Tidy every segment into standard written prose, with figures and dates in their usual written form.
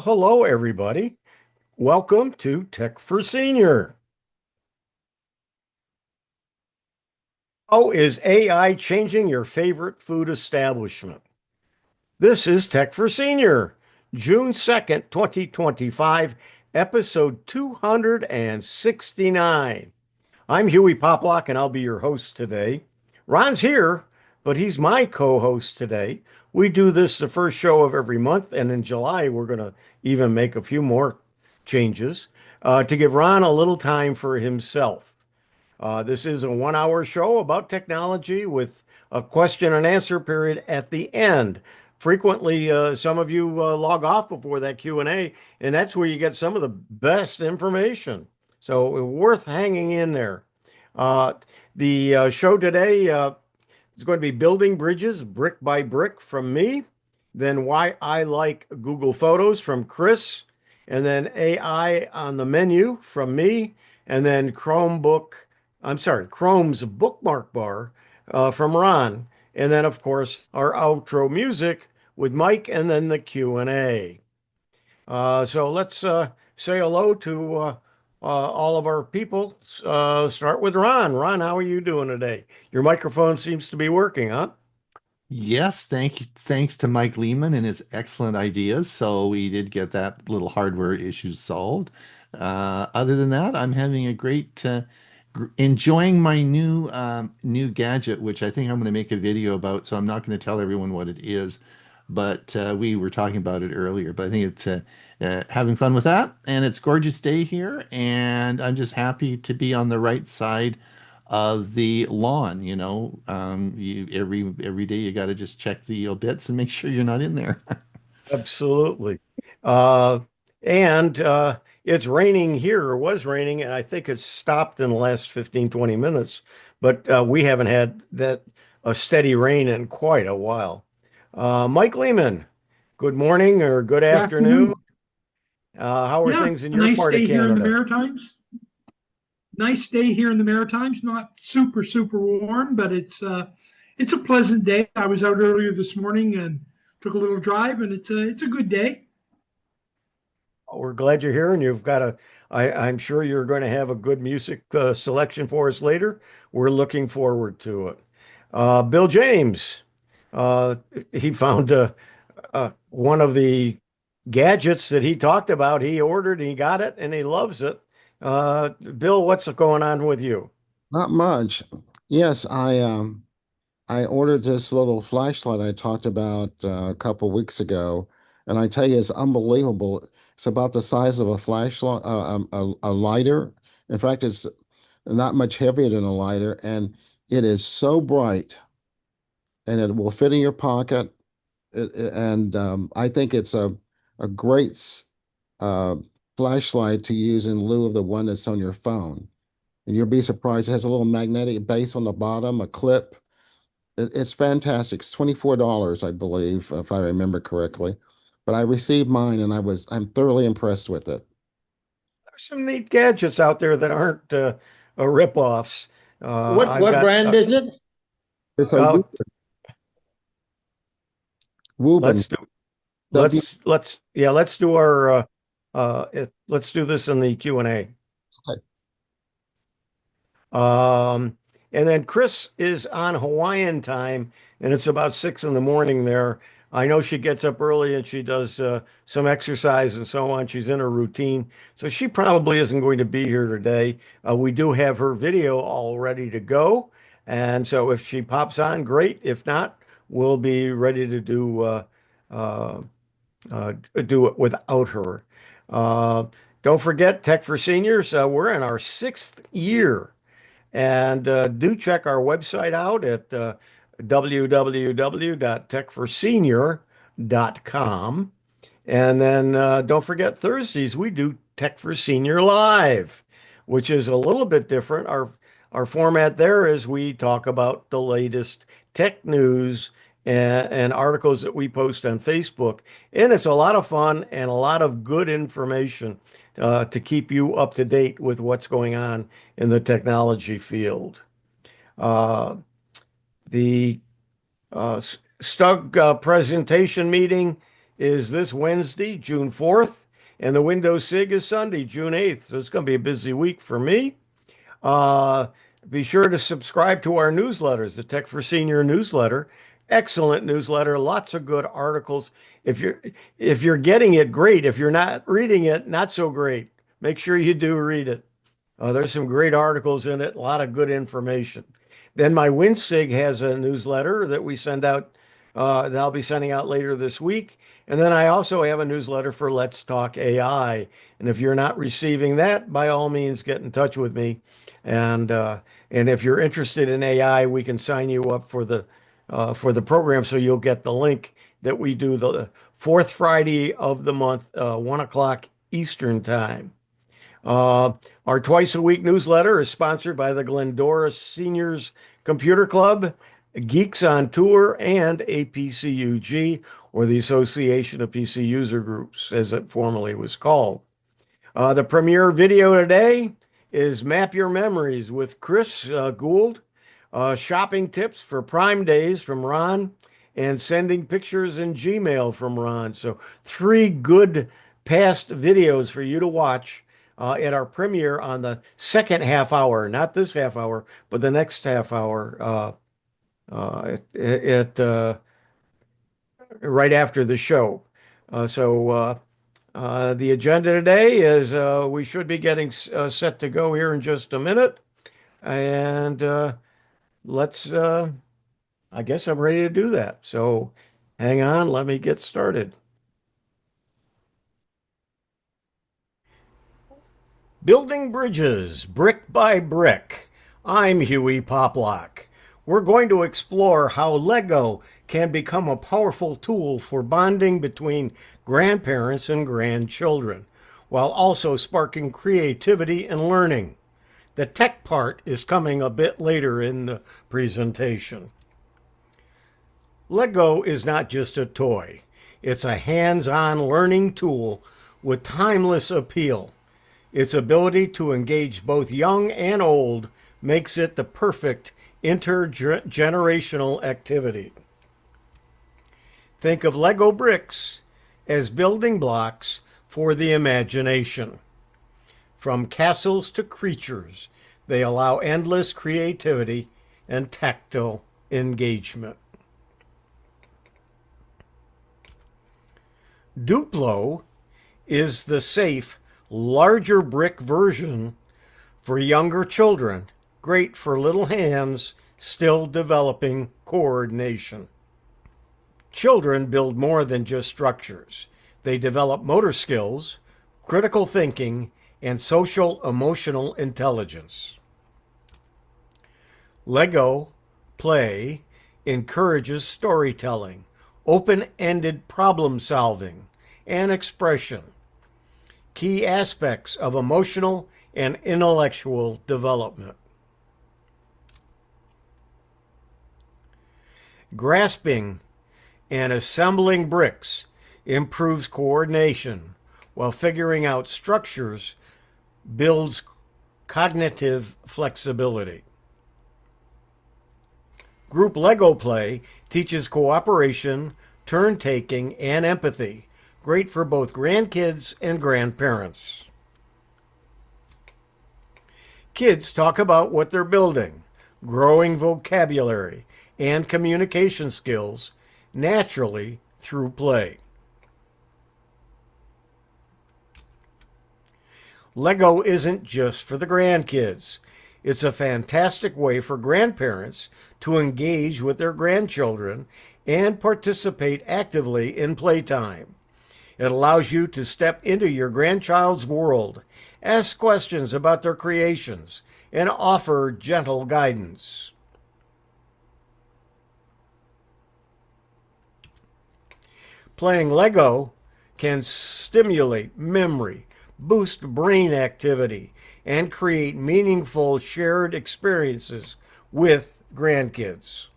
Hello, everybody. Welcome to Tech for Senior. How is AI changing your favorite food establishment? This is Tech for Senior, June 2nd, 2025, episode 269. I'm Hewie Poplock, and I'll be your host today. Ron's here, but he's my co-host today. We do this the first show of every month, and in July, we're going to even make a few more changes to give Ron a little time for himself. This is a 1 hour show about technology with a question and answer period at the end. Frequently, some of you log off before that Q&A, and that's where you get some of the best information. So worth hanging in there. Uh, the show today is going to be building bridges brick by brick from me, then why I like Google Photos from Chris, and then AI on the menu from me, and then Chrome's bookmark bar from Ron, and then of course our outro music with Mike, and then the Q&A. So let's say hello to all of our people. Start with Ron. Ron, how are you doing today? Your microphone seems to be working, huh? Yes, thank you. Thanks to Mike Leaman and his excellent ideas. So we did get that little hardware issue solved. Other than that, I'm having a great, enjoying my new gadget, which I think I'm going to make a video about. So I'm not going to tell everyone what it is, but we were talking about it earlier. But I think it's having fun with that, and it's gorgeous day here, and I'm just happy to be on the right side of the lawn. You every day you got to just check the obits and make sure you're not in there. Absolutely. Uh, and it's raining here, or was raining, and I think it's stopped in the last 15, 20 minutes, but we haven't had that a steady rain in quite a while. Mike Lehman, good morning or good Good afternoon. afternoon. How are Yeah, things in a your nice part of day here in the Canada? Maritimes. Nice day here in the Maritimes. Not super warm, but it's a pleasant day. I was out earlier this morning and took a little drive, and it's a good day. We're glad you're here, and I'm sure you're going to have a good music selection for us later. We're looking forward to it. Bill James, uh, he found one of the gadgets that he talked about. He ordered, he got it, and he loves it. Bill, what's going on with you? Not much. Yes, I ordered this little flashlight I talked about a couple weeks ago, and I tell you, it's unbelievable. It's about the size of a flashlight, a lighter. In fact, it's not much heavier than a lighter, and it is so bright, and it will fit in your pocket. And I think it's a great uh, flashlight to use in lieu of the one that's on your phone. And you'll be surprised. It has a little magnetic base on the bottom, a clip. It's fantastic. It's $24, I believe, if I remember correctly. But I received mine and I'm thoroughly impressed with it. There's some neat gadgets out there that aren't rip-offs. What I've what got brand is it? It's a uh, Woburn. let's do W. let's do our let's do this in the Q&A. And then Chris is on Hawaiian time, and it's about 6 in the morning there. I know she gets up early and she does some exercise and so on. She's in her routine, so she probably isn't going to be here today. We do have her video all ready to go, and so if she pops on, great. If not, we'll be ready to uh, do it without her. Uh, don't forget, Tech for Seniors. We're in our 6th year. And do check our website out at www.techforsenior.com. And then don't forget Thursdays, we do Tech for Senior Live, which is a little bit different. Our format there is we talk about the latest tech news and articles that we post on Facebook. And it's a lot of fun and a lot of good information to keep you up to date with what's going on in the technology field. Uh, the Stug presentation meeting is this Wednesday, June 4th, and the Windows SIG is Sunday, June 8th. So it's going to be a busy week for me. Uh, be sure to subscribe to our newsletters, the Tech for Senior newsletter. Excellent newsletter, lots of good articles. If you're getting it, great. If you're not reading it, not so great. Make sure you do read it. There's some great articles in it, a lot of good information. Then my WinSig has a newsletter that we send out, that I'll be sending out later this week. And then I also have a newsletter for Let's Talk AI. And if you're not receiving that, by all means, get in touch with me. And if you're interested in AI, we can sign you up for the program, so you'll get the link that we do the fourth Friday of the month, 1 o'clock Eastern time. Our twice a week newsletter is sponsored by the Glendora Seniors Computer Club, Geeks on Tour, and APCUG, or the Association of PC User Groups, as it formerly was called. The premiere video today is Map Your Memories with Chris Guld, shopping tips for Prime Days from Ron, and sending pictures in Gmail from Ron. So 3 good past videos for you to watch at our premiere on the second half hour, not this half hour, but the next half hour right after the show. The agenda today is we should be getting set to go here in just a minute. And I guess I'm ready to do that. So hang on, let me get started. Building bridges brick by brick. I'm Hewie Poplock. We're going to explore how Lego can become a powerful tool for bonding between grandparents and grandchildren, while also sparking creativity and learning. The tech part is coming a bit later in the presentation. Lego is not just a toy. It's a hands-on learning tool with timeless appeal. Its ability to engage both young and old makes it the perfect intergenerational activity. Think of Lego bricks as building blocks for the imagination. From castles to creatures, they allow endless creativity and tactile engagement. Duplo is the safe, larger brick version for younger children, great for little hands still developing coordination. Children build more than just structures. They develop motor skills, critical thinking, and social emotional intelligence. Lego play encourages storytelling, open-ended problem solving, and expression, key aspects of emotional and intellectual development. Grasping and assembling bricks improves coordination, while figuring out structures builds cognitive flexibility. Group Lego play teaches cooperation, turn-taking, and empathy, great for both grandkids and grandparents. Kids talk about what they're building, growing vocabulary and communication skills naturally through play. Lego isn't just for the grandkids. It's a fantastic way for grandparents to engage with their grandchildren and participate actively in playtime. It allows you to step into your grandchild's world, ask questions about their creations, and offer gentle guidance. Playing Lego can stimulate memory, boost brain activity, and create meaningful shared experiences with grandkids.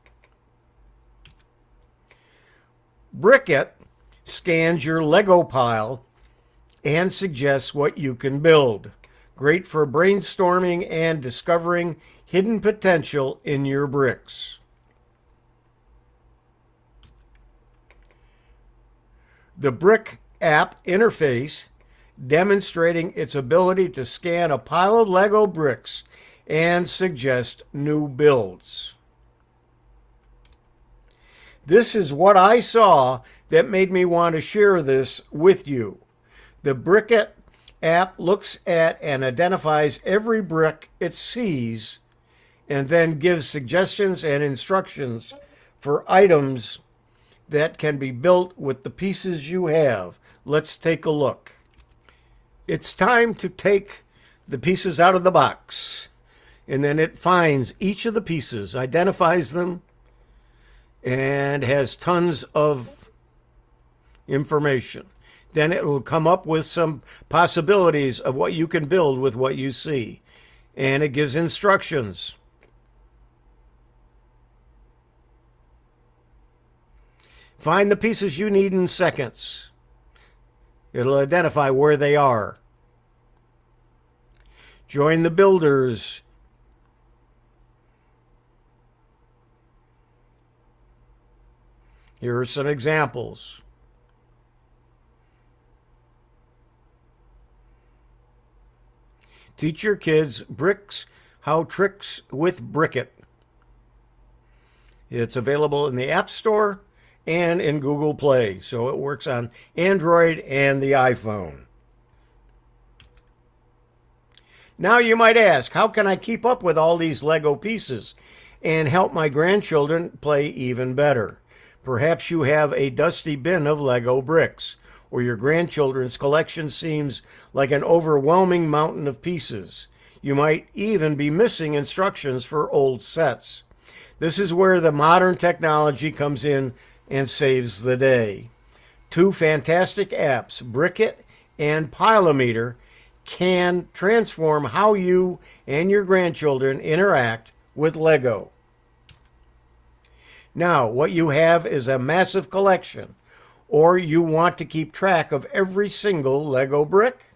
Brickit scans your Lego pile and suggests what you can build. Great for brainstorming and discovering hidden potential in your bricks. The Brick app interface demonstrating its ability to scan a pile of Lego bricks and suggest new builds. This is what I saw that made me want to share this with you. The Brickit app looks at and identifies every brick it sees and then gives suggestions and instructions for items that can be built with the pieces you have. Let's take a look. It's time to take the pieces out of the box, and then it finds each of the pieces, identifies them, and has tons of information. Then it will come up with some possibilities of what you can build with what you see. And it gives instructions. Find the pieces you need in seconds. It'll identify where they are. Join the builders. Here are some examples. Teach your kids bricks how tricks with Brickit. It's available in the App Store and in Google Play, so it works on Android and the iPhone. Now you might ask, how can I keep up with all these Lego pieces and help my grandchildren play even better? Perhaps you have a dusty bin of Lego bricks, or your grandchildren's collection seems like an overwhelming mountain of pieces. You might even be missing instructions for old sets. This is where the modern technology comes in and saves the day. Two fantastic apps, Brickit and 𝕬𝕬𝕝, can transform how you and your grandchildren interact with Lego. Now, what you have is a massive collection, or you want to keep track of every single Lego brick?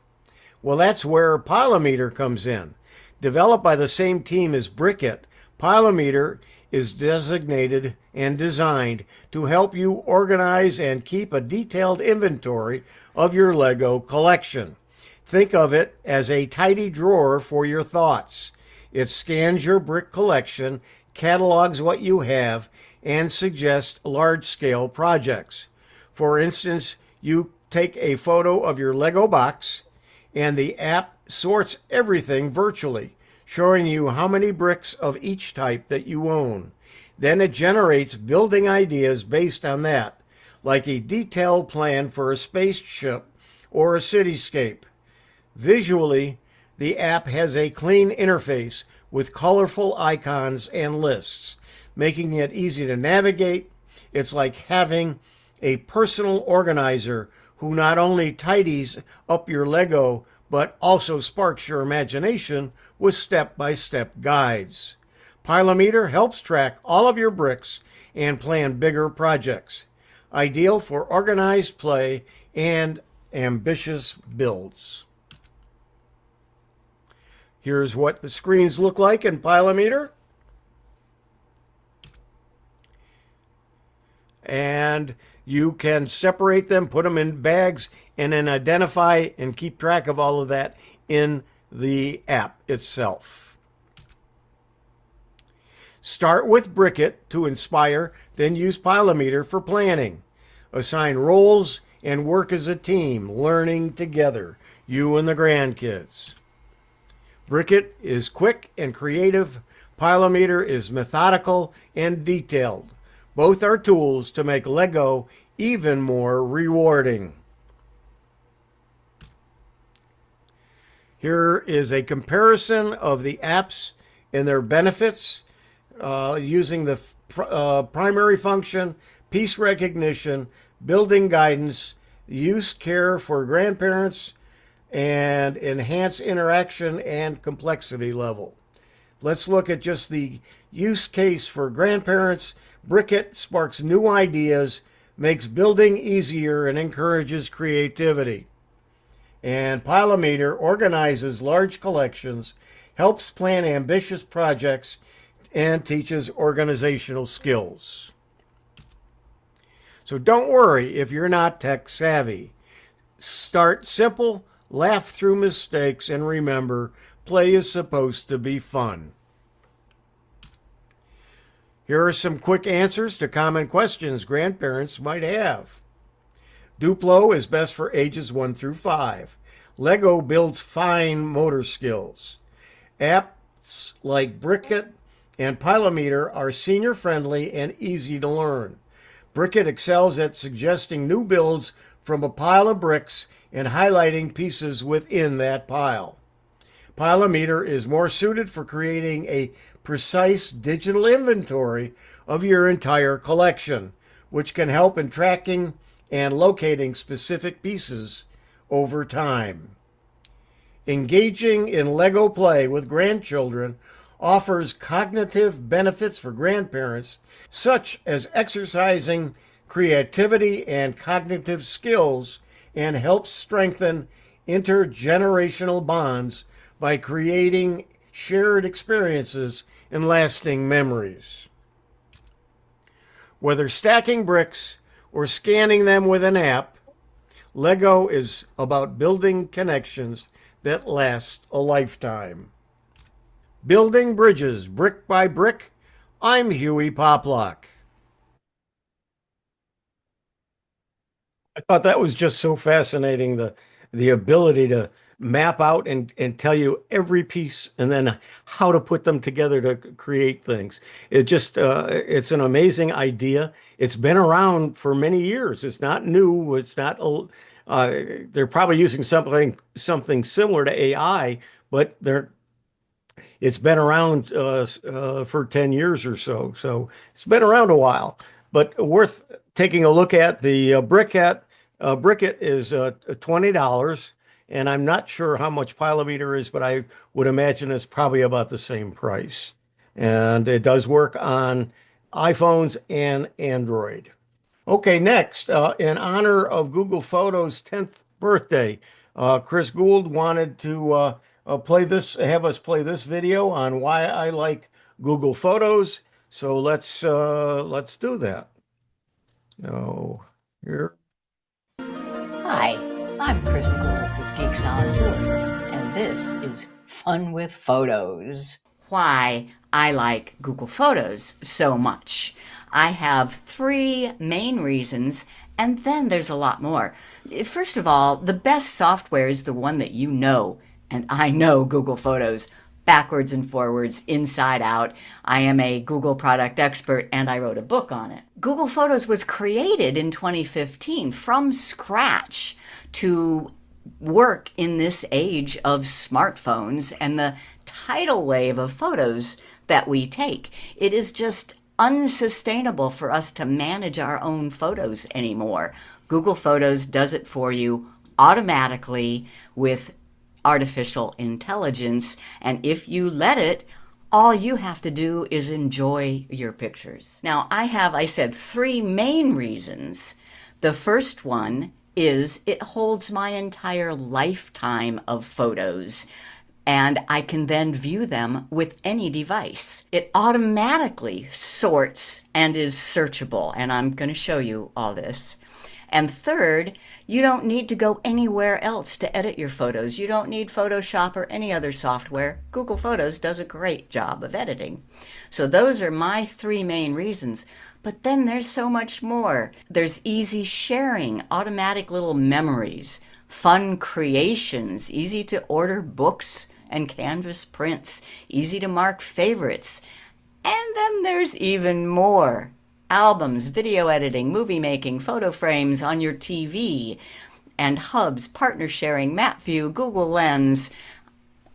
Well, that's where 𝕬𝕬𝕝 comes in. Developed by the same team as Brickit, 𝕬𝕬𝕝 is designated and designed to help you organize and keep a detailed inventory of your Lego collection. Think of it as a tidy drawer for your thoughts. It scans your brick collection, catalogs what you have, and suggests large-scale projects. For instance, you take a photo of your Lego box, and the app sorts everything virtually, showing you how many bricks of each type that you own. Then it generates building ideas based on that, like a detailed plan for a spaceship or a cityscape. Visually, the app has a clean interface with colorful icons and lists, making it easy to navigate. It's like having a personal organizer who not only tidies up your Lego, but also sparks your imagination with step-by-step guides. 𝕬𝕬𝕝 helps track all of your bricks and plan bigger projects. Ideal for organized play and ambitious builds. Here's what the screens look like in 𝕬𝕬𝕝. And you can separate them, put them in bags, and then identify and keep track of all of that in the app itself. Start with Brickit to inspire, then use 𝕬𝕬𝕝 for planning. Assign roles and work as a team, learning together, you and the grandkids. Brickit is quick and creative. 𝕬𝕬𝕝 is methodical and detailed. Both are tools to make Lego even more rewarding. Here is a comparison of the apps and their benefits using the primary function, piece recognition, building guidance, use care for grandparents, and enhance interaction and complexity level. Let's look at just the use case for grandparents. Brickit sparks new ideas, makes building easier, and encourages creativity. And 𝕬𝕬𝕝 organizes large collections, helps plan ambitious projects, and teaches organizational skills. So don't worry if you're not tech savvy. Start simple, laugh through mistakes, and remember, play is supposed to be fun. Here are some quick answers to common questions grandparents might have. Duplo is best for ages 1 through 5. Lego builds fine motor skills. Apps like Brickit and 𝕬𝕬𝕝 are senior friendly and easy to learn. Brickit excels at suggesting new builds from a pile of bricks and highlighting pieces within that pile. 𝕬𝕬𝕝 is more suited for creating a precise digital inventory of your entire collection, which can help in tracking and locating specific pieces over time. Engaging in Lego play with grandchildren offers cognitive benefits for grandparents, such as exercising creativity and cognitive skills, and helps strengthen intergenerational bonds by creating shared experiences and lasting memories. Whether stacking bricks or scanning them with an app, Lego is about building connections that last a lifetime. Building bridges brick by brick, I'm Hewie Poplock. I thought that was just so fascinating, the ability to map out and tell you every piece and then how to put them together to create things. It just it's an amazing idea. It's been around for many years. It's not new. It's not they're probably using something similar to AI, but it's been around for 10 years or so. So it's been around a while, but worth taking a look at. The Brickit is $20, and I'm not sure how much 𝕬𝕬𝕝 is, but I would imagine it's probably about the same price. And it does work on iPhones and Android. Okay, next, in honor of Google Photos' 10th birthday, Chris Guld wanted to have us play this video on why I like Google Photos. So let's do that. So here. Hi, I'm Chris Guld with Geeks on Tour, and this is Fun with Photos. Why I like Google Photos so much. I have 3 main reasons, and then there's a lot more. First of all, the best software is the one that you know, and I know Google Photos backwards and forwards, inside out. I am a Google product expert, and I wrote a book on it. Google Photos was created in 2015 from scratch to work in this age of smartphones and the tidal wave of photos that we take. It is just unsustainable for us to manage our own photos anymore. Google Photos does it for you automatically with artificial intelligence, and if you let it, all you have to do is enjoy your pictures. Now, I said 3 main reasons. The first one is it holds my entire lifetime of photos, and I can then view them with any device. It automatically sorts and is searchable, and I'm going to show you all this. And third, you don't need to go anywhere else to edit your photos. You don't need Photoshop or any other software. Google Photos does a great job of editing. So those are my 3 main reasons. But then there's so much more. There's easy sharing, automatic little memories, fun creations, easy to order books and canvas prints, easy to mark favorites. And then there's even more. Albums, video editing, movie making, photo frames on your TV, and hubs, partner sharing, map view, Google Lens.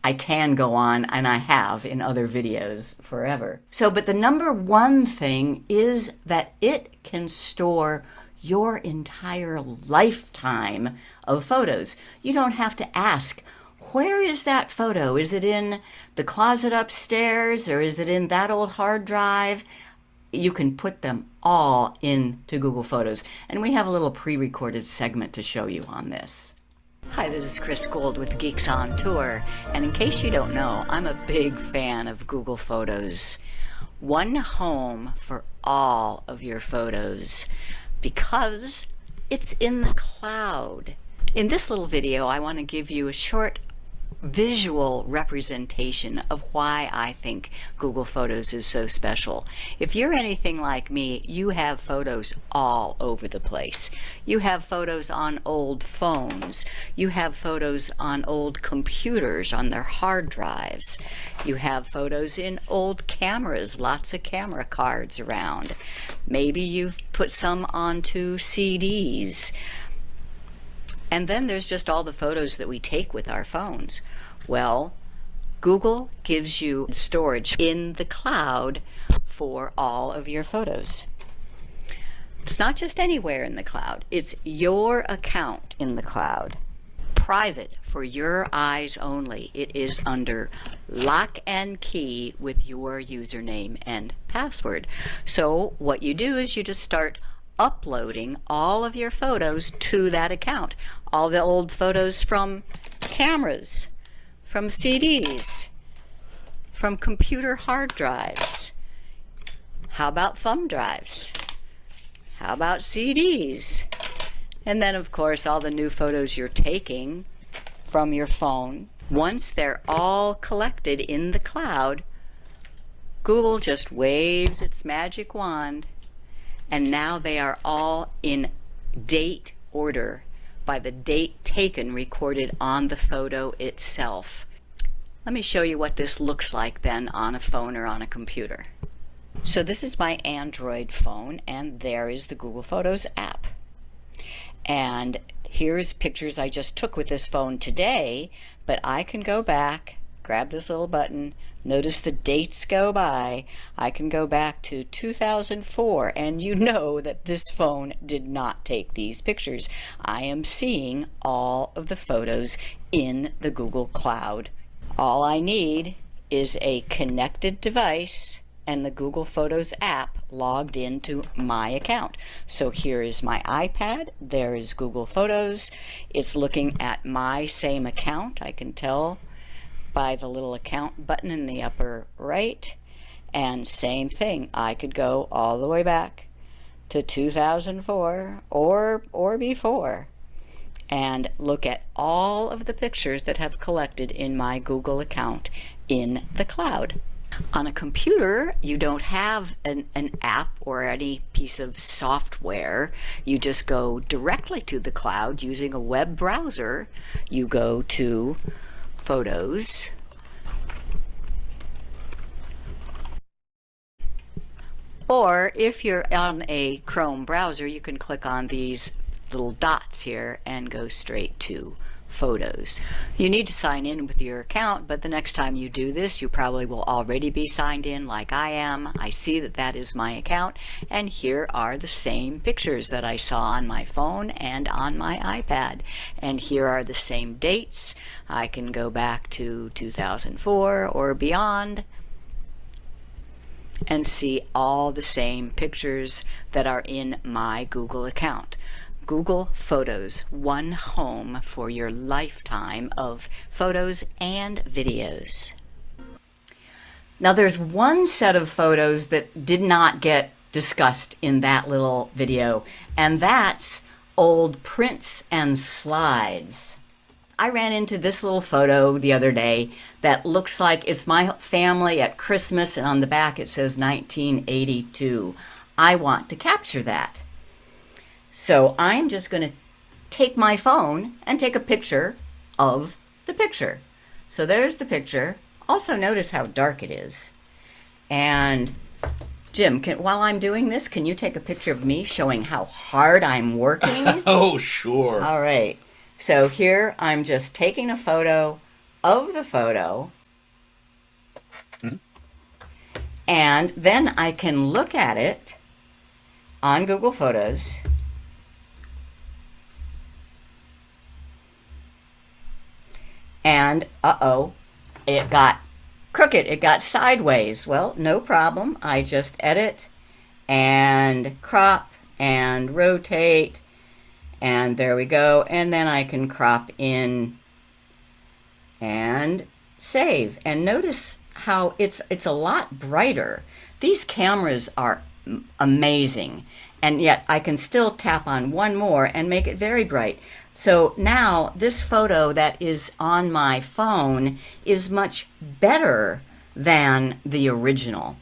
I can go on, and I have in other videos forever. But the number one thing is that it can store your entire lifetime of photos. You don't have to ask, where is that photo? Is it in the closet upstairs, or is it in that old hard drive? You can put them all into Google Photos. And we have a little pre-recorded segment to show you on this. Hi, this is Chris Guld with Geeks on Tour. And in case you don't know, I'm a big fan of Google Photos. One home for all of your photos. Because it's in the cloud. In this little video, I want to give you a short visual representation of why I think Google Photos is so special. If you're anything like me, you have photos all over the place. You have photos on old phones. You have photos on old computers, on their hard drives. You have photos in old cameras, lots of camera cards around. Maybe you've put some onto CDs. And then there's just all the photos that we take with our phones. Well, Google gives you storage in the cloud for all of your photos. It's not just anywhere in the cloud, it's your account in the cloud. Private for your eyes only. It is under lock and key with your username and password. So what you do is you just start uploading all of your photos to that account. All the old photos from cameras, from CDs, from computer hard drives. How about thumb drives? How about CDs? And then, of course, all the new photos you're taking from your phone. Once they're all collected in the cloud, Google just waves its magic wand, and now they are all in date order by the date taken recorded on the photo itself. Let me show you what this looks like then on a phone or on a computer. So this is my Android phone, and there is the Google Photos app. And here's pictures I just took with this phone today, but I can go back, grab this little button, notice the dates go by. I can go back to 2004, and you know that this phone did not take these pictures. I am seeing all of the photos in the Google Cloud. All I need is a connected device and the Google Photos app logged into my account. So here is my iPad, there is Google Photos. It's looking at my same account, I can tell by the little account button in the upper right. And same thing, I could go all the way back to 2004 or before and look at all of the pictures that have collected in my Google account in the cloud. On a computer, you don't have an app or any piece of software. You just go directly to the cloud using a web browser. You go to Photos, or if you're on a Chrome browser, you can click on these little dots here and go straight to Photos. You need to sign in with your account, but the next time you do this, you probably will already be signed in like I am. I see that that is my account, and here are the same pictures that I saw on my phone and on my iPad. And here are the same dates. I can go back to 2004 or beyond and see all the same pictures that are in my Google account. Google Photos, one home for your lifetime of photos and videos. Now there's one set of photos that did not get discussed in that little video, and that's old prints and slides. I ran into this little photo the other day that looks like it's my family at Christmas, and on the back it says 1982. I want to capture that. So I'm just going to take my phone and take a picture of the picture. So there's the picture. Also notice how dark it is. And Jim, while I'm doing this, can you take a picture of me showing how hard I'm working? Oh, sure. All right. So here I'm just taking a photo of the photo. And then I can look at it on Google Photos. And uh-oh, it got crooked, it got sideways. Well, no problem. I just edit and crop and rotate, and there we go. And then I can crop in and save. And notice how it's a lot brighter. These cameras are amazing. And yet I can still tap on one more and make it very bright. So now this photo that is on my phone is much better than the original.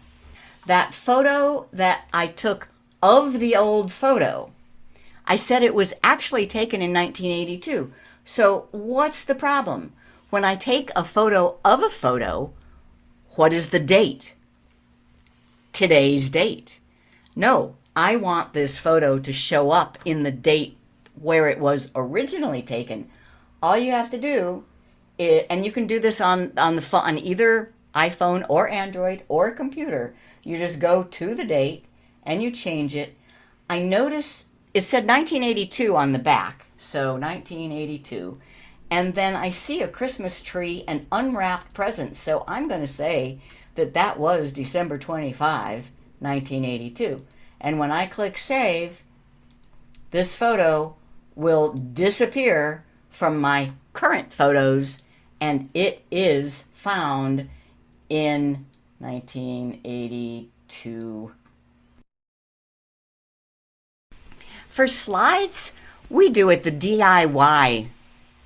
That photo that I took of the old photo, I said it was actually taken in 1982. So what's the problem? When I take a photo of a photo, what is the date? Today's date. No, I want this photo to show up in the date where it was originally taken. All you have to do is, and you can do this on the phone, on either iPhone or Android or computer, you just go to the date and you change it. I notice it said 1982 on the back, so 1982. And then I see a Christmas tree and unwrapped presents, so I'm going to say that that was December 25, 1982. And when I click save, this photo will disappear from my current photos, and it is found in 1982. For slides, we do it the DIY.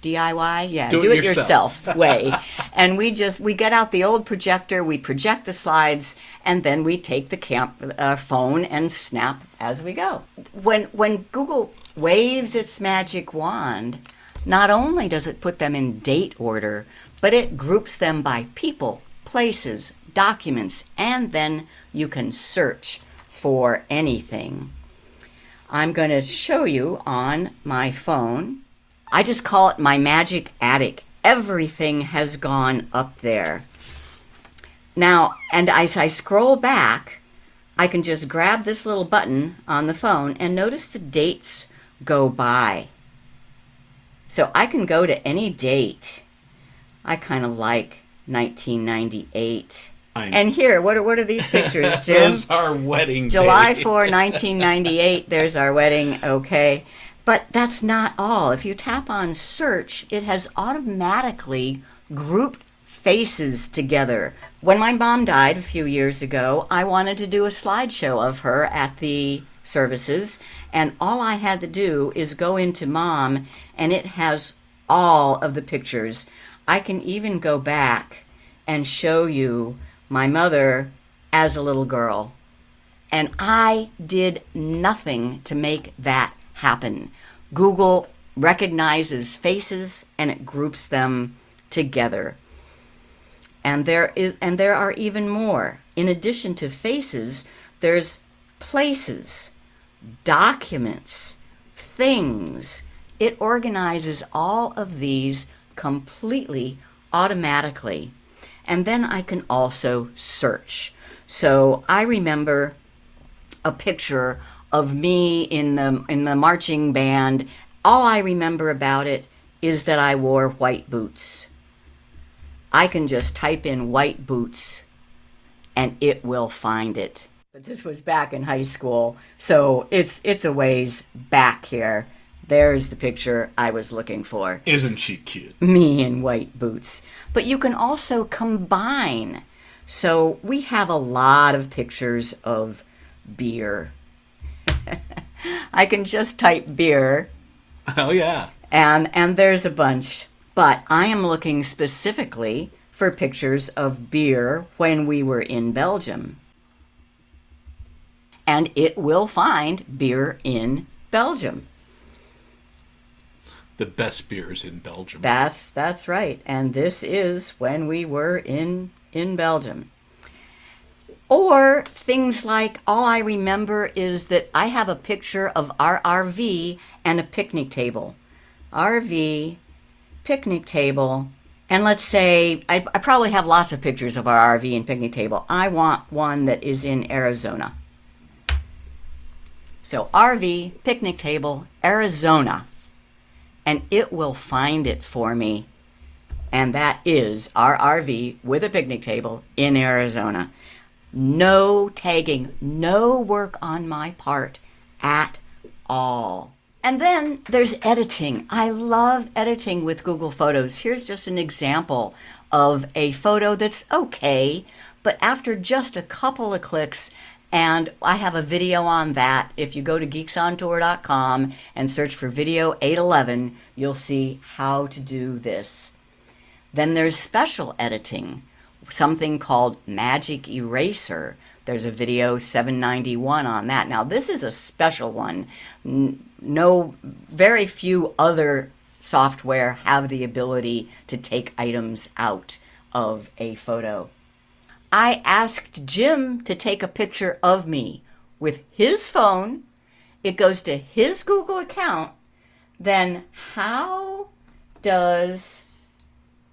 Yeah, do it yourself way. And we get out the old projector, we project the slides, and then we take the phone and snap as we go. When Google waves its magic wand, not only does it put them in date order, but it groups them by people, places, documents, and then you can search for anything. I'm going to show you on my phone. I just call it my magic attic. Everything has gone up there. Now, and as I scroll back, I can just grab this little button on the phone and notice the dates go by. So I can go to any date. I kind of like 1998. And here, what are these pictures, Jim? Those are wedding July day. 4, 1998. There's our wedding. Okay. But that's not all. If you tap on search, it has automatically grouped faces together. When my mom died a few years ago, I wanted to do a slideshow of her at the services, and all I had to do is go into Mom, and it has all of the pictures. I can even go back and show you my mother as a little girl. And I did nothing to make that happen. Google recognizes faces and it groups them together. And there are even more. In addition to faces, there's places, documents, things. It organizes all of these completely automatically. And then I can also search. So I remember a picture of me in the marching band. All I remember about it is that I wore white boots. I can just type in white boots and it will find it. But this was back in high school, so it's a ways back here. There's the picture I was looking for. Isn't she cute? Me in white boots. But you can also combine. So we have a lot of pictures of beer. I can just type beer. Oh, yeah. And there's a bunch. But I am looking specifically for pictures of beer when we were in Belgium. And it will find beer in Belgium. The best beers in Belgium. That's right. And this is when we were in Belgium. Or things like, all I remember is that I have a picture of our RV and a picnic table. RV, picnic table, and let's say, I probably have lots of pictures of our RV and picnic table. I want one that is in Arizona. So RV, picnic table, Arizona. And it will find it for me. And that is our RV with a picnic table in Arizona. No tagging, no work on my part at all. And then there's editing. I love editing with Google Photos. Here's just an example of a photo that's okay, but after just a couple of clicks, And I have a video on that. If you go to ℸ𝕬𝕗.com and search for video 811, you'll see how to do this. Then there's special editing, something called Magic Eraser. There's a video 791 on that. Now this is a special one. Very few other software have the ability to take items out of a photo. I asked Jim to take a picture of me with his phone. It goes to his Google account. Then how does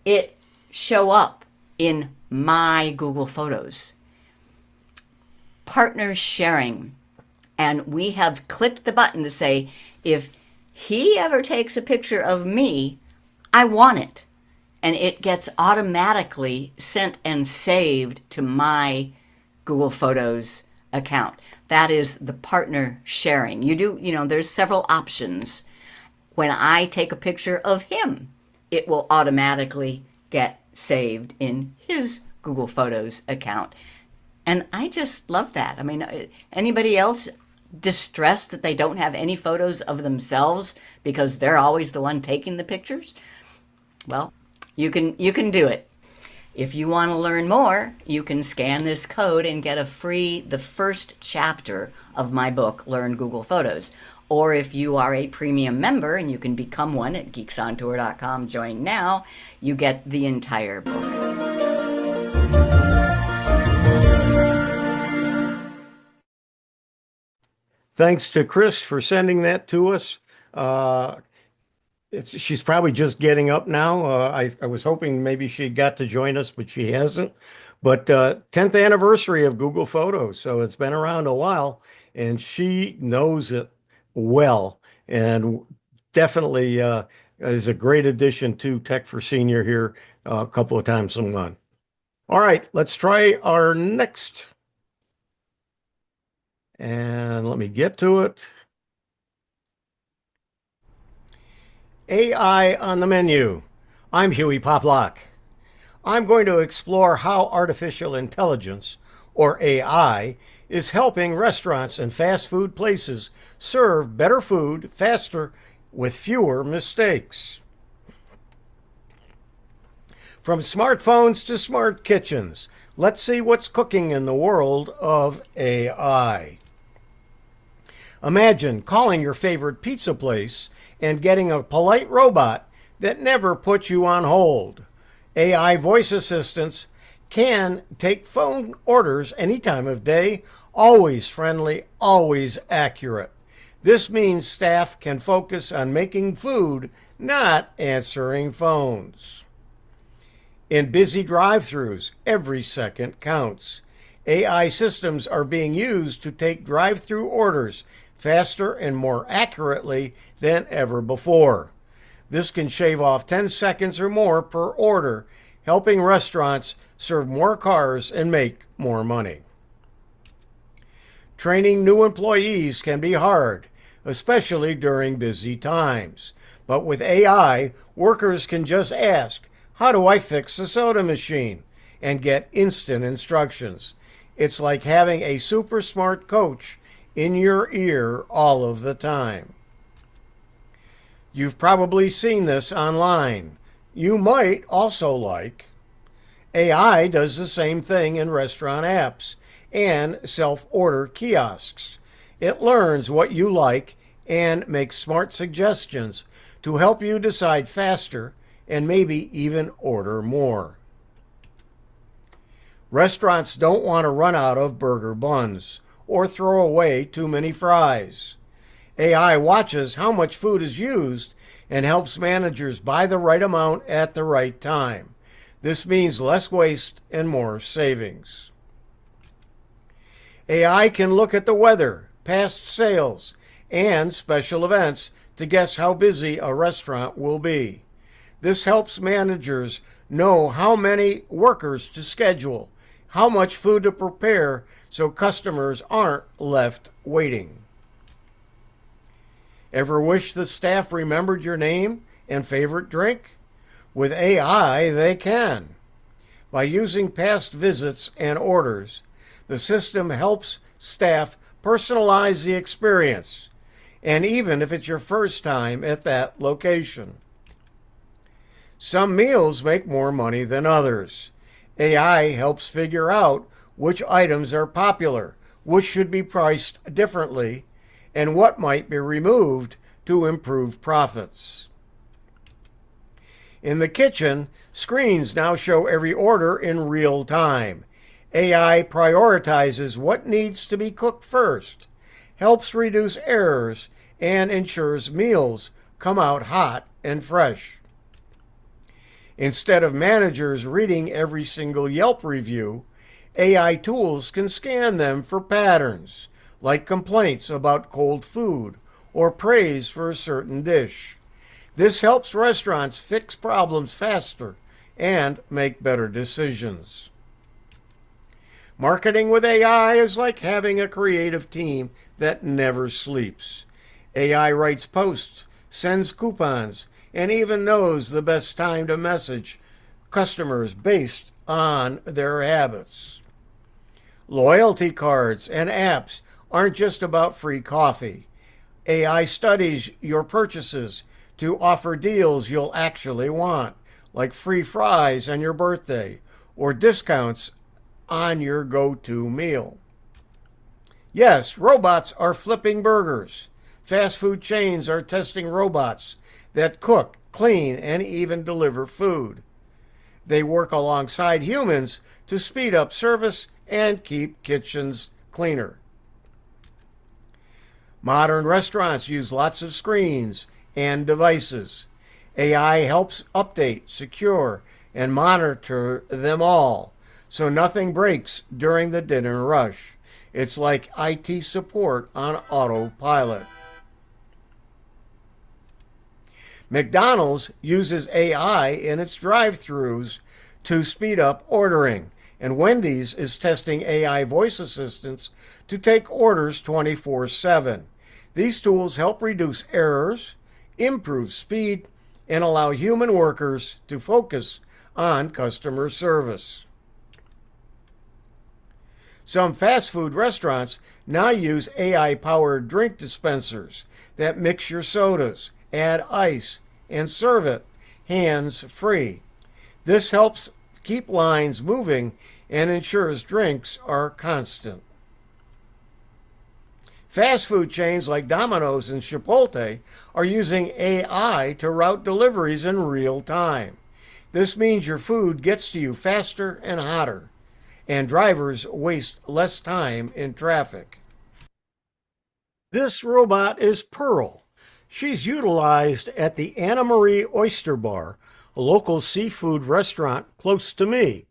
it show up in my Google Photos? Partner sharing. And we have clicked the button to say, if he ever takes a picture of me, I want it. And it gets automatically sent and saved to my Google Photos account. That is the partner sharing. There's several options. When I take a picture of him, it will automatically get saved in his Google Photos account. And I just love that. I mean, anybody else distressed that they don't have any photos of themselves because they're always the one taking the pictures? Well, you can do it. If you want to learn more, you can scan this code and get the first chapter of my book, Learn Google Photos. Or if you are a premium member, and you can become one at ℸ𝕬𝕗.com, join now, you get the entire book. Thanks to Chris for sending that to us. She's probably just getting up now. I was hoping maybe she got to join us, but she hasn't. But 10th anniversary of Google Photos, so it's been around a while, and she knows it well, and definitely is a great addition to Tech for Senior here a couple of times a month. All right, let's try our next. And let me get to it. AI on the menu. I'm Hewie Poplock. I'm going to explore how artificial intelligence, or AI, is helping restaurants and fast food places serve better food faster with fewer mistakes. From smartphones to smart kitchens, let's see what's cooking in the world of AI. Imagine calling your favorite pizza place and getting a polite robot that never puts you on hold. AI voice assistants can take phone orders any time of day, always friendly, always accurate. This means staff can focus on making food, not answering phones. In busy drive-thrus, every second counts. AI systems are being used to take drive-thru orders faster and more accurately than ever before. This can shave off 10 seconds or more per order, helping restaurants serve more cars and make more money. Training new employees can be hard, especially during busy times. But with AI, workers can just ask, "How do I fix the soda machine?" and get instant instructions. It's like having a super smart coach in your ear all of the time. You've probably seen this online. You might also like AI does the same thing in restaurant apps and self-order kiosks. It learns what you like and makes smart suggestions to help you decide faster and maybe even order more. Restaurants don't want to run out of burger buns or throw away too many fries. AI watches how much food is used and helps managers buy the right amount at the right time. This means less waste and more savings. AI can look at the weather, past sales, and special events to guess how busy a restaurant will be. This helps managers know how many workers to schedule, how much food to prepare so customers aren't left waiting. Ever wish the staff remembered your name and favorite drink? With AI, they can. By using past visits and orders, The system helps staff personalize the experience, and even if it's your first time at that location. Some meals make more money than others. AI helps figure out which items are popular, which should be priced differently, and what might be removed to improve profits. In the kitchen, screens now show every order in real time. AI prioritizes what needs to be cooked first, helps reduce errors, and ensures meals come out hot and fresh. Instead of managers reading every single Yelp review, AI tools can scan them for patterns, like complaints about cold food or praise for a certain dish. This helps restaurants fix problems faster and make better decisions. Marketing with AI is like having a creative team that never sleeps. AI writes posts, sends coupons, and even knows the best time to message customers based on their habits. Loyalty cards and apps aren't just about free coffee. AI studies your purchases to offer deals you'll actually want, like free fries on your birthday or discounts on your go-to meal. Yes, robots are flipping burgers. Fast food chains are testing robots that cook, clean, and even deliver food. They work alongside humans to speed up service and keep kitchens cleaner. Modern restaurants use lots of screens and devices. AI helps update, secure, and monitor them all, so nothing breaks during the dinner rush. It's like IT support on autopilot. McDonald's uses AI in its drive-thrus to speed up ordering, and Wendy's is testing AI voice assistants to take orders 24/7. These tools help reduce errors, improve speed, and allow human workers to focus on customer service. Some fast food restaurants now use AI-powered drink dispensers that mix your sodas, add ice, and serve it hands-free. This helps keep lines moving and ensures drinks are constant. Fast food chains like Domino's and Chipotle are using AI to route deliveries in real time. This means your food gets to you faster and hotter, and drivers waste less time in traffic. This robot is Pearl. She's utilized at the 𝕤𝕝𝕝 Oyster Bar, a local seafood restaurant close to me.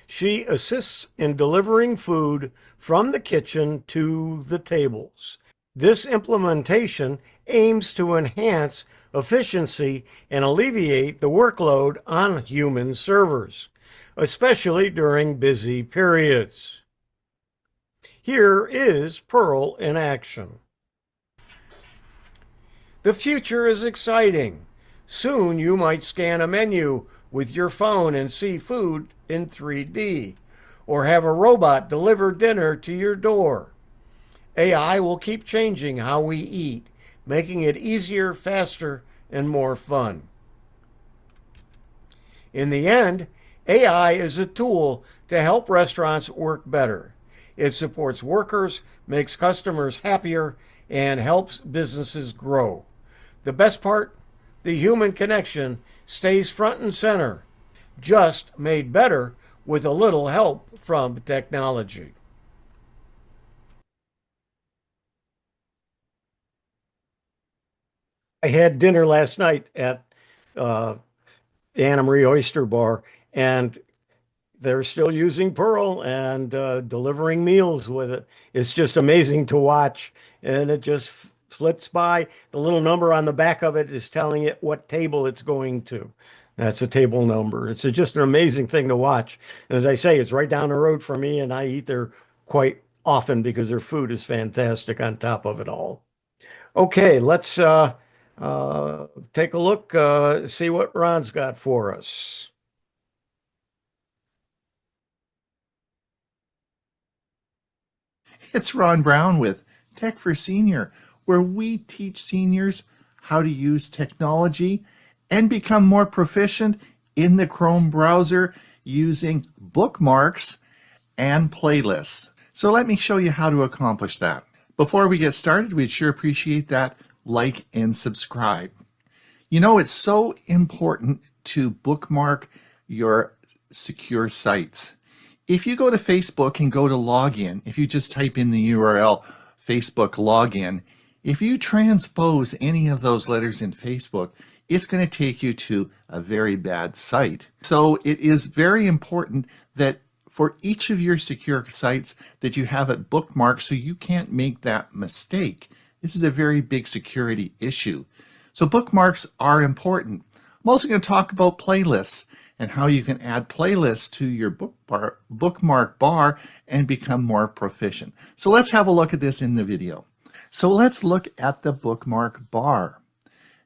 She assists in delivering food from the kitchen to the tables. This implementation aims to enhance efficiency and alleviate the workload on human servers, especially during busy periods. Here is Pearl in action. The future is exciting. Soon you might scan a menu with your phone and see food in 3D, or have a robot deliver dinner to your door. AI will keep changing how we eat, making it easier, faster, and more fun. In the end, AI is a tool to help restaurants work better. It supports workers, makes customers happier, and helps businesses grow. The best part? The human connection stays front and center, just made better with a little help from technology. I had dinner last night at the 𝕤𝕝𝕝 Oyster Bar, and they're still using Pearl and delivering meals with it. It's just amazing to watch, and it just flips by. The little number on the back of it is telling it what table it's going to. That's a table number. It's just an amazing thing to watch. As I say, it's right down the road from me, and I eat there quite often because their food is fantastic on top of it all. Okay, let's take a look, see what Ron's got for us. 。It's Ron Brown with Tech for Senior, where we teach seniors how to use technology and become more proficient in the Chrome browser using bookmarks and playlists. So let me show you how to accomplish that. Before we get started, we'd sure appreciate that like and subscribe. You know, it's so important to bookmark your secure sites. If you go to Facebook and go to login, if you just type in the URL Facebook login, if you transpose any of those letters in Facebook, it's going to take you to a very bad site. So it is very important that for each of your secure sites that you have it bookmarked so you can't make that mistake. This is a very big security issue. So bookmarks are important. I'm also going to talk about playlists and how you can add playlists to your bookmark bar and become more proficient. So let's have a look at this in the video. So let's look at the bookmark bar.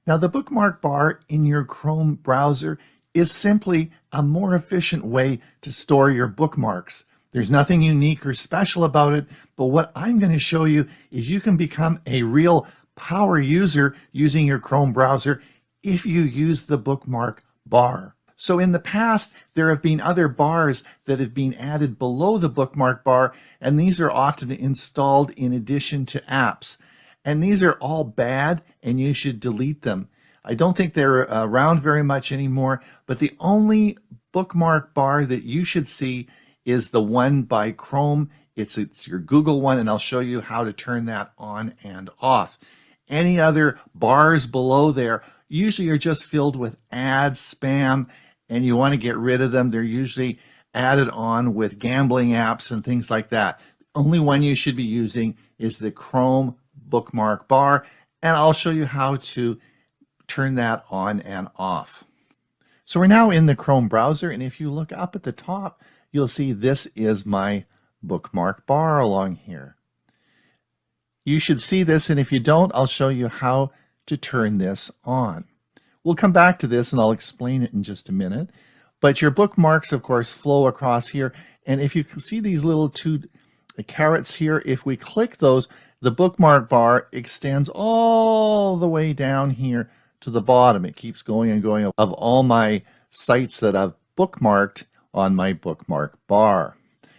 Now the bookmark bar in your Chrome browser is simply a more efficient way to store your bookmarks. There's nothing unique or special about it, but what I'm going to show you is you can become a real power user using your Chrome browser if you use the bookmark bar. So in the past, there have been other bars that have been added below the bookmark bar, and these are often installed in addition to apps. And these are all bad, and you should delete them. I don't think they're around very much anymore, but the only bookmark bar that you should see is the one by Chrome. It's your Google one, and I'll show you how to turn that on and off. Any other bars below there usually are just filled with ads, spam, and you want to get rid of them. They're usually added on with gambling apps and things like that. The only one you should be using is the Chrome bookmark bar, and I'll show you how to turn that on and off. So we're now in the Chrome browser, and if you look up at the top, you'll see this is my bookmark bar along here. You should see this, and if you don't, I'll show you how to turn this on. We'll come back to this and I'll explain it in just a minute. But your bookmarks, of course, flow across here. And if you can see these little two carrots here, if we click those, the bookmark bar extends all the way down here to the bottom. It keeps going and going of all my sites that I've bookmarked on my bookmark bar.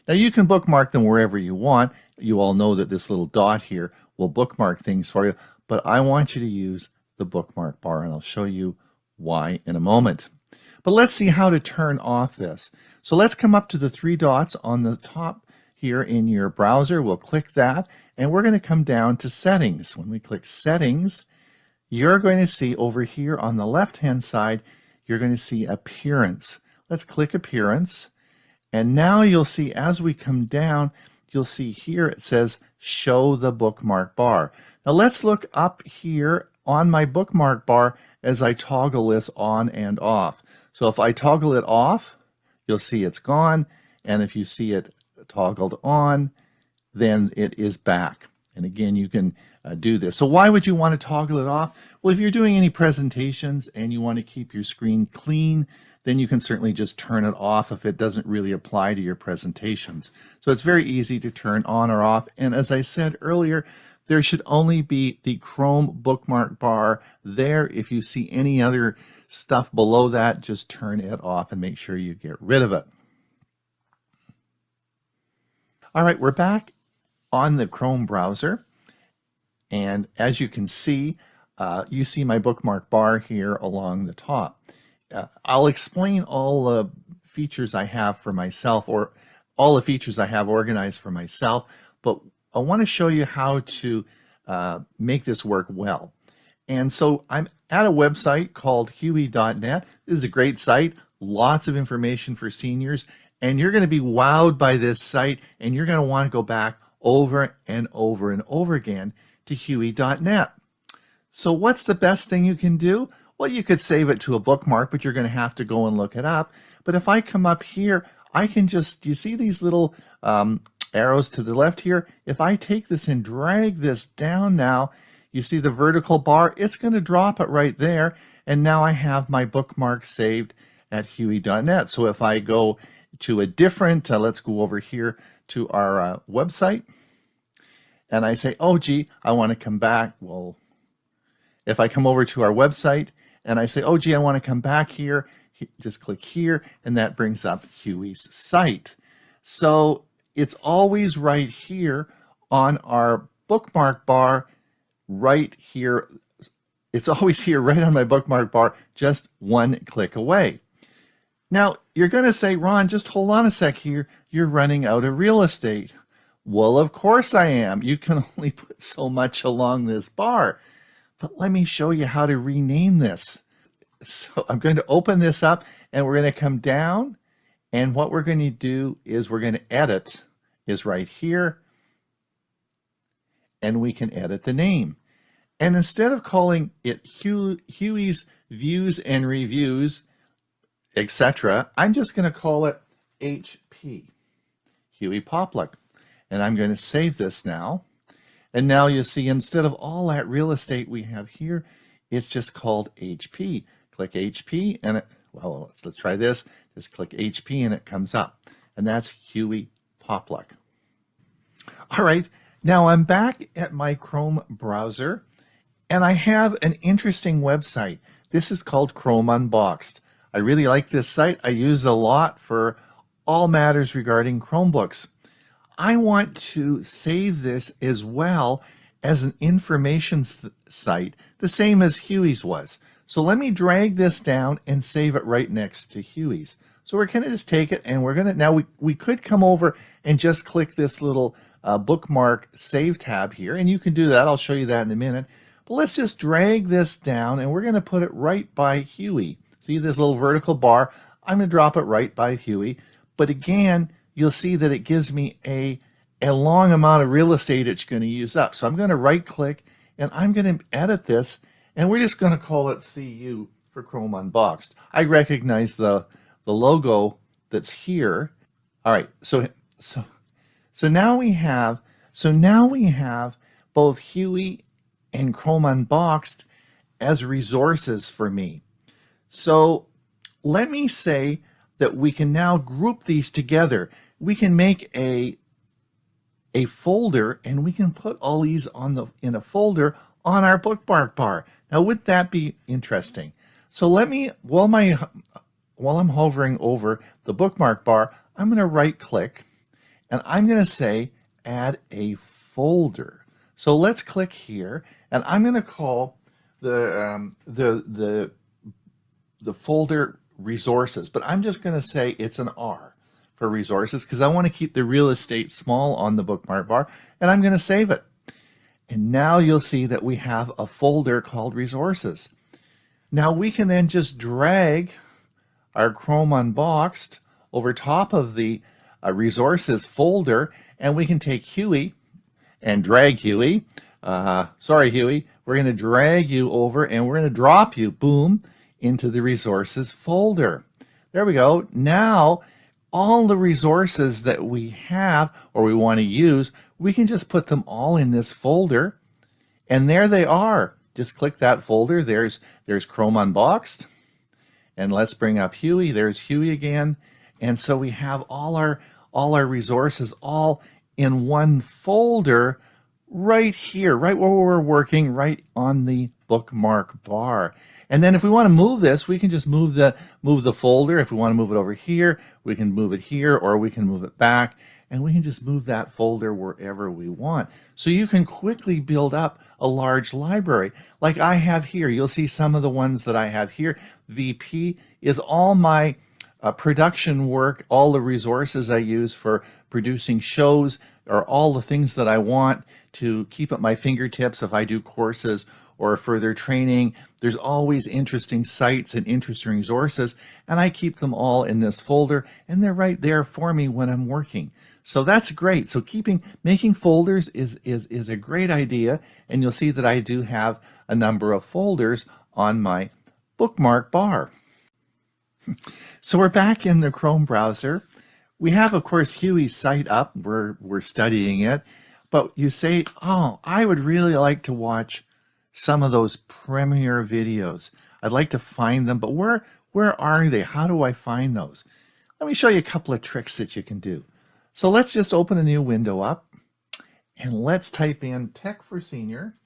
Now you can bookmark them wherever you want. You all know that this little dot here will bookmark things for you, but I want you to use the bookmark bar, and I'll show you why in a moment. But let's see how to turn off this. So let's come up to the three dots on the top here in your browser. We'll click that, and we're going to come down to settings. When we click settings, you're going to see over here on the left hand side, you're going to see appearance. Let's click appearance, and now you'll see as we come down, you'll see here it says show the bookmark bar. Now let's look up here on my bookmark bar as I toggle this on and off. So if I toggle it off, you'll see it's gone, and if you see it toggled on, then it is back. And again, you can do this. So why would you want to toggle it off? Well, if you're doing any presentations and you want to keep your screen clean, then you can certainly just turn it off if it doesn't really apply to your presentations. So it's very easy to turn on or off. And as I said earlier, there should only be the Chrome bookmark bar there. If you see any other stuff below that, just turn it off and make sure you get rid of it. All right, we're back on the Chrome browser. And as you can see, you see my bookmark bar here along the top. I'll explain all the features I have for myself, or all the features I have organized for myself, but I want to show you how to make this work well. And so I'm at a website called Hewie.net. This is a great site, lots of information for seniors, and you're going to be wowed by this site, and you're going to want to go back over and over and over again to Hewie.net. So what's the best thing you can do? Well, you could save it to a bookmark, but you're going to have to go and look it up. But if I come up here, I can just, you see these little arrows to the left here? If I take this and drag this down now, you see the vertical bar, it's going to drop it right there. And now I have my bookmark saved at Hewie.net. So if I go to a different, let's go over here to our website. and I say, oh, gee, I want to come back. Well, if I come over to our website and I say, oh, gee, I want to come back here, just click here, and that brings up Hewie's site. So it's always right here on our bookmark bar, right here. It's always here right on my bookmark bar, just one click away. Now, you're going to say, Ron, just hold on a sec here. You're running out of real estate. Well, of course I am. You can only put so much along this bar. But let me show you how to rename this. So I'm going to open this up, and we're going to come down. And what we're going to do is we're going to edit, is right here. And we can edit the name. And instead of calling it Hewie's Views and Reviews, etc., I'm just going to call it HP, Hewie Poplock. And I'm going to save this now. And now you see, instead of all that real estate we have here, it's just called HP. Click HP, and it, well, let's try this. Just click HP, and it comes up. And that's Hewie Poplock. All right, now I'm back at my Chrome browser, and I have an interesting website. This is called Chrome Unboxed. I really like this site. I use it a lot for all matters regarding Chromebooks. I want to save this as well as an information site, the same as Hewie's was. So let me drag this down and save it right next to Hewie's. So we're going to just take it, and we're going to, now we could come over and just click this little bookmark save tab here, and you can do that. I'll show you that in a minute. But let's just drag this down, and we're going to put it right by Hewie. See this little vertical bar? I'm going to drop it right by Hewie. But again, you'll see that it gives me a long amount of real estate it's going to use up. So I'm going to right click, and I'm going to edit this, and we're just going to call it CU for Chrome Unboxed. I recognize the logo that's here. All right, so now we have both Hewie and Chrome Unboxed as resources for me. So let me say that we can now group these together. We can make a folder, and we can put all these in a folder on our bookmark bar. Now, would that be interesting? So let me, while I'm hovering over the bookmark bar, I'm going to right click, and I'm going to say add a folder. So let's click here, and I'm going to call the folder resources, but I'm just going to say it's an R for resources because I want to keep the real estate small on the bookmark bar, and I'm going to save it. And now you'll see that we have a folder called resources. Now we can then just drag our Chrome Unboxed over top of the resources folder, and we can take Hewie and drag Hewie. Sorry, Hewie. We're going to drag you over, and we're going to drop you, boom, into the resources folder. There we go. Now, all the resources that we have or we want to use, we can just put them all in this folder, and there they are. Just click that folder. There's Chrome Unboxed, and let's bring up Hewie. There's Hewie again, and so we have all our resources all in one folder right here, right where we're working, right on the bookmark bar. And then if we want to move this, we can just move the folder. If we want to move it over here, we can move it here, or we can move it back, and we can just move that folder wherever we want. So you can quickly build up a large library like I have here. You'll see some of the ones that I have here. VP is all my production work, all the resources I use for producing shows, or all the things that I want to keep at my fingertips if I do courses or further training. There's always interesting sites and interesting resources, and I keep them all in this folder, and they're right there for me when I'm working. So that's great. So making folders is a great idea, and you'll see that I do have a number of folders on my bookmark bar. So we're back in the Chrome browser. We have, of course, Hewie's site up. We're studying it, but you say, oh, I would really like to watch some of those premiere videos. I'd like to find them, but where are they? How do I find those? Let me show you a couple of tricks that you can do. So let's just open a new window up, and let's type in Tech for Senior.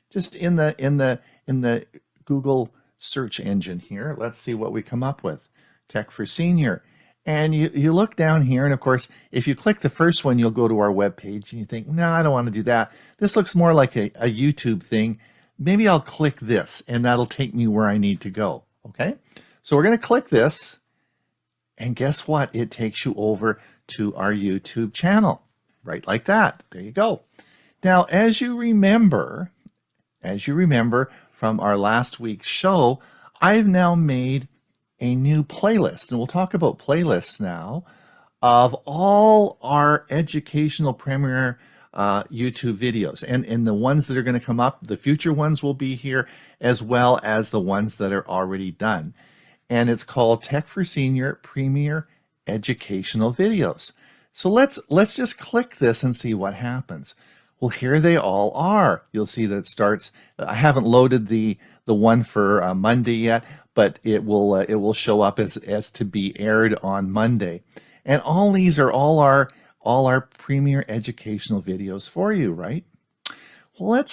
Just in the Google search engine here. Let's see what we come up with. Tech for Senior. And you look down here, and of course, if you click the first one, you'll go to our web page, and you think, no, I don't want to do that. This looks more like a YouTube thing. Maybe I'll click this, and that'll take me where I need to go. Okay? So we're going to click this, and guess what? It takes you over to our YouTube channel. Right like that. There you go. Now, as you remember from our last week's show, I've now made a new playlist, and we'll talk about playlists now, of all our educational premier YouTube videos. And the ones that are going to come up, the future ones will be here, as well as the ones that are already done. And it's called Tech for Senior Premier Educational Videos. So let's just click this and see what happens. Well, here they all are. You'll see that it starts. I haven't loaded the one for Monday yet, but it will show up as to be aired on Monday. And all these are all our premier educational videos for you, right? Well,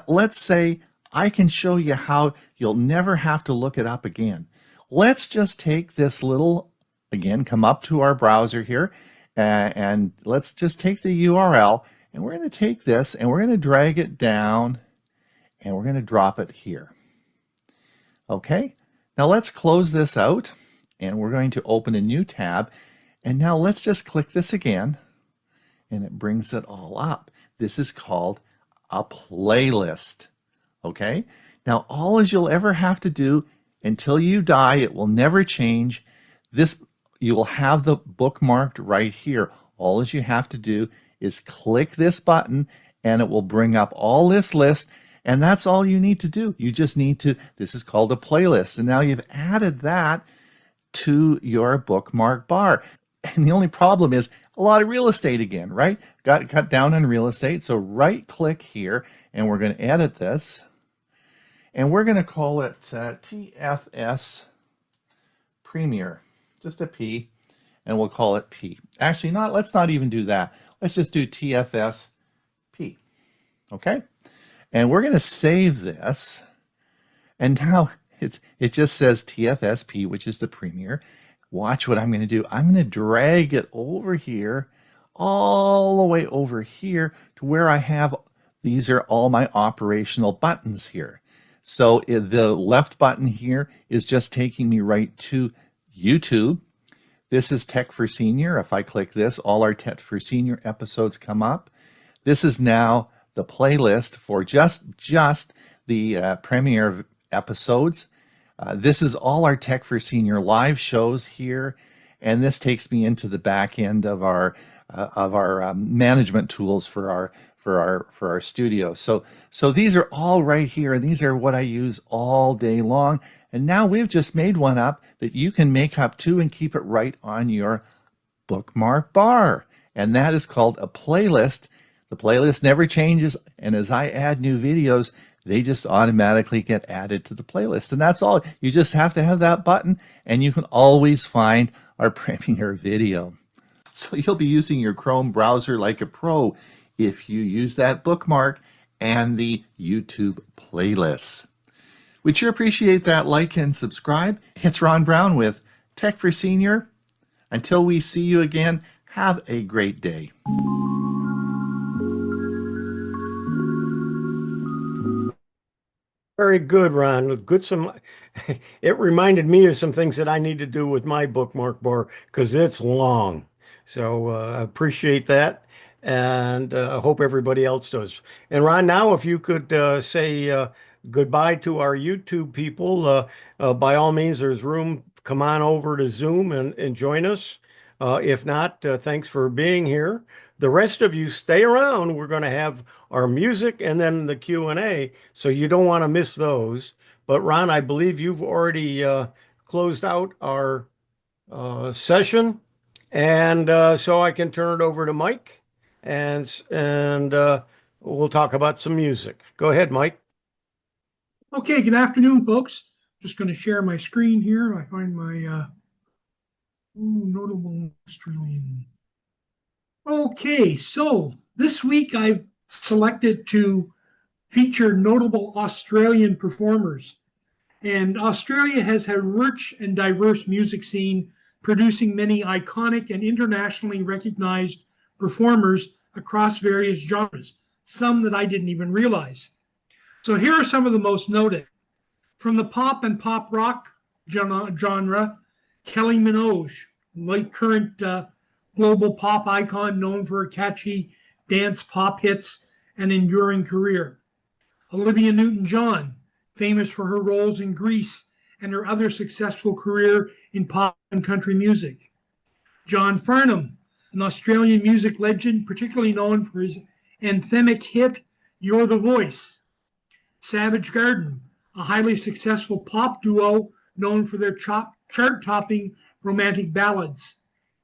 let's say I can show you how you'll never have to look it up again. Let's just take this little, again, come up to our browser here, and let's just take the URL. And we're going to take this and we're going to drag it down and we're going to drop it here. Okay, now let's close this out and we're going to open a new tab. And now let's just click this again and it brings it all up. This is called a playlist. Okay, now all you'll ever have to do until you die, it will never change. You will have the bookmarked right here. All you have to do is click this button and it will bring up all this list, and that's all you need to do. You just need to, this is called a playlist, and now you've added that to your bookmark bar. And the only problem is a lot of real estate again, right? Got cut down on real estate, so right click here and we're going to edit this and we're going to call it TFS Premier, just a P, and we'll call it P. Actually, let's not even do that. Let's just do TFS-P, okay? And we're going to save this, and now it just says TFS-P, which is the Premier. Watch what I'm going to do. I'm going to drag it over here, all the way over here to where I have, these are all my operational buttons here. So the left button here is just taking me right to YouTube. This is Tech for Senior. If I click this, all our Tech for Senior episodes come up. This is now the playlist for just the premiere episodes. This is all our Tech for Senior live shows here, and this takes me into the back end of our management tools for our studio. So these are all right here, and these are what I use all day long. And now we've just made one up that you can make up too and keep it right on your bookmark bar. And that is called a playlist. The playlist never changes. And as I add new videos, they just automatically get added to the playlist. And that's all. You just have to have that button and you can always find our premiere video. So you'll be using your Chrome browser like a pro if you use that bookmark and the YouTube playlists. We'd sure appreciate that like and subscribe. It's Ron Brown with Tech for Senior. Until we see you again, have a great day. Very good, Ron. It reminded me of some things that I need to do with my bookmark bar because it's long. So I appreciate that, and I hope everybody else does. And Ron, now if you could say goodbye to our YouTube people, by all means, there's room. Come on over to Zoom and join us. If not, thanks for being here. The rest of you stay around. We're going to have our music and then the Q&A, so you don't want to miss those. But Ron, I believe you've already closed out our session, and so I can turn it over to Mike, and we'll talk about some music. Go ahead, Mike. Okay, good afternoon, folks. Just going to share my screen here. I find my notable Australian. Okay, so this week I've selected to feature notable Australian performers. And Australia has had a rich and diverse music scene, producing many iconic and internationally recognized performers across various genres, some that I didn't even realize. So here are some of the most noted. From the pop and pop rock genre, Kelly Minogue, late current global pop icon known for her catchy dance pop hits and enduring career. Olivia Newton-John, famous for her roles in Grease and her other successful career in pop and country music. John Farnham, an Australian music legend, particularly known for his anthemic hit, You're the Voice. Savage Garden, a highly successful pop duo known for their chart-topping romantic ballads.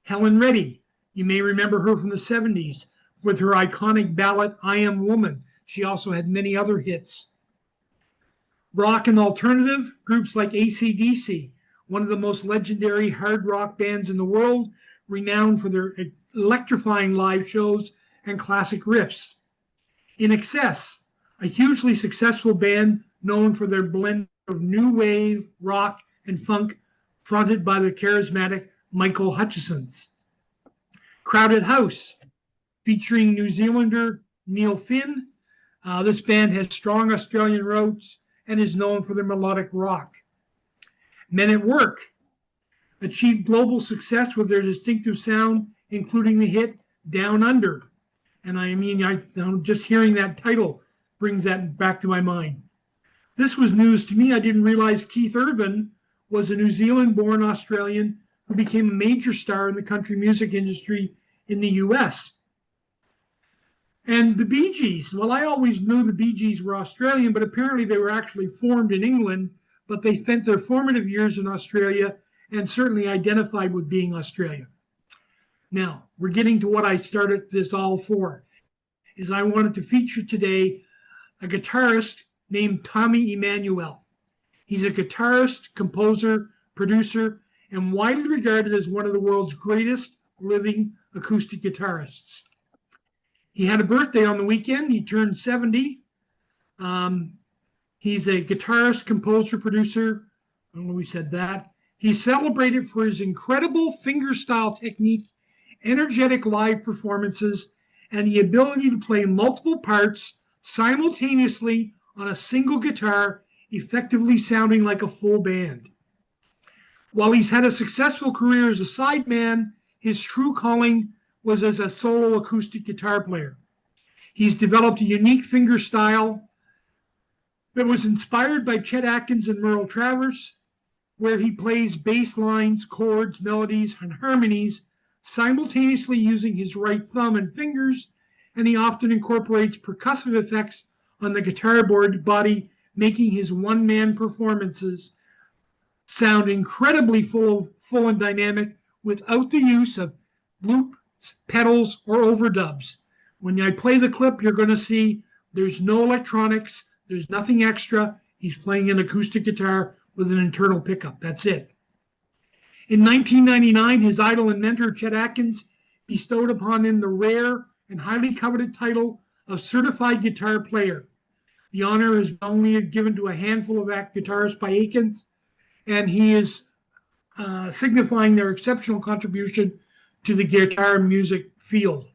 Helen Reddy, you may remember her from the 70s with her iconic ballad, I Am Woman. She also had many other hits. Rock and alternative, groups like AC/DC, one of the most legendary hard rock bands in the world, renowned for their electrifying live shows and classic riffs. In Excess, a hugely successful band known for their blend of new wave, rock, and funk, fronted by the charismatic Michael Hutchence. Crowded House, featuring New Zealander Neil Finn. This band has strong Australian roots and is known for their melodic rock. Men at Work achieved global success with their distinctive sound, including the hit Down Under. And just hearing that title brings that back to my mind. This was news to me. I didn't realize Keith Urban was a New Zealand-born Australian who became a major star in the country music industry in the US. And the Bee Gees, well, I always knew the Bee Gees were Australian, but apparently they were actually formed in England, but they spent their formative years in Australia and certainly identified with being Australian. Now, we're getting to what I started this all for, is I wanted to feature today a guitarist named Tommy Emmanuel. He's a guitarist, composer, producer, and widely regarded as one of the world's greatest living acoustic guitarists. He had a birthday on the weekend. He turned 70. He's a guitarist, composer, producer. I don't know if we said that. He's celebrated for his incredible fingerstyle technique, energetic live performances, and the ability to play multiple parts simultaneously on a single guitar, effectively sounding like a full band. While he's had a successful career as a sideman, his true calling was as a solo acoustic guitar player. He's developed a unique fingerstyle that was inspired by Chet Atkins and Merle Travers, where he plays bass lines, chords, melodies, and harmonies simultaneously using his right thumb and fingers, and he often incorporates percussive effects on the guitar body, making his one-man performances sound incredibly full and dynamic without the use of loop, pedals, or overdubs. When I play the clip, you're going to see there's no electronics, there's nothing extra. He's playing an acoustic guitar with an internal pickup. That's it. In 1999, his idol and mentor, Chet Atkins, bestowed upon him the rare and highly coveted title of Certified Guitar Player. The honor is only given to a handful of guitarists by Atkins, and he is signifying their exceptional contribution to the guitar music field.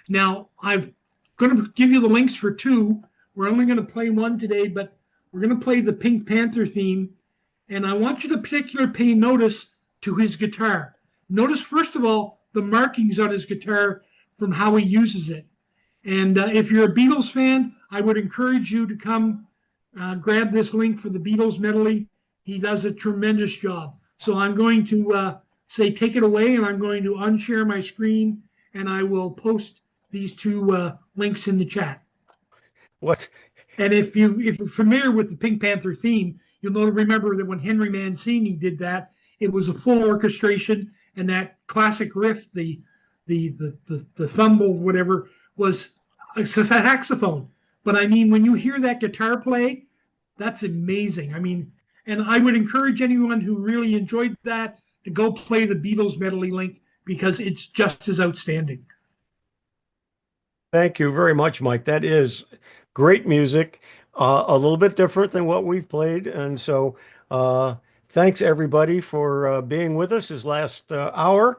Now, I'm going to give you the links for two. We're only going to play one today, but we're going to play the Pink Panther theme, and I want you to particularly pay notice to his guitar. Notice, first of all, the markings on his guitar from how he uses it. And if you're a Beatles fan, I would encourage you to come grab this link for the Beatles medley. He does a tremendous job. So I'm going to say take it away, and I'm going to unshare my screen, and I will post these two links in the chat. What? And if you're familiar with the Pink Panther theme, you'll remember that when Henry Mancini did that, it was a full orchestration, and that classic riff, the thumble, whatever, was a saxophone. But I mean, when you hear that guitar play, that's amazing. I mean, and I would encourage anyone who really enjoyed that to go play the Beatles medley link, because it's just as outstanding. Thank you very much, Mike. That is great music, a little bit different than what we've played. And so, thanks everybody for being with us this last hour.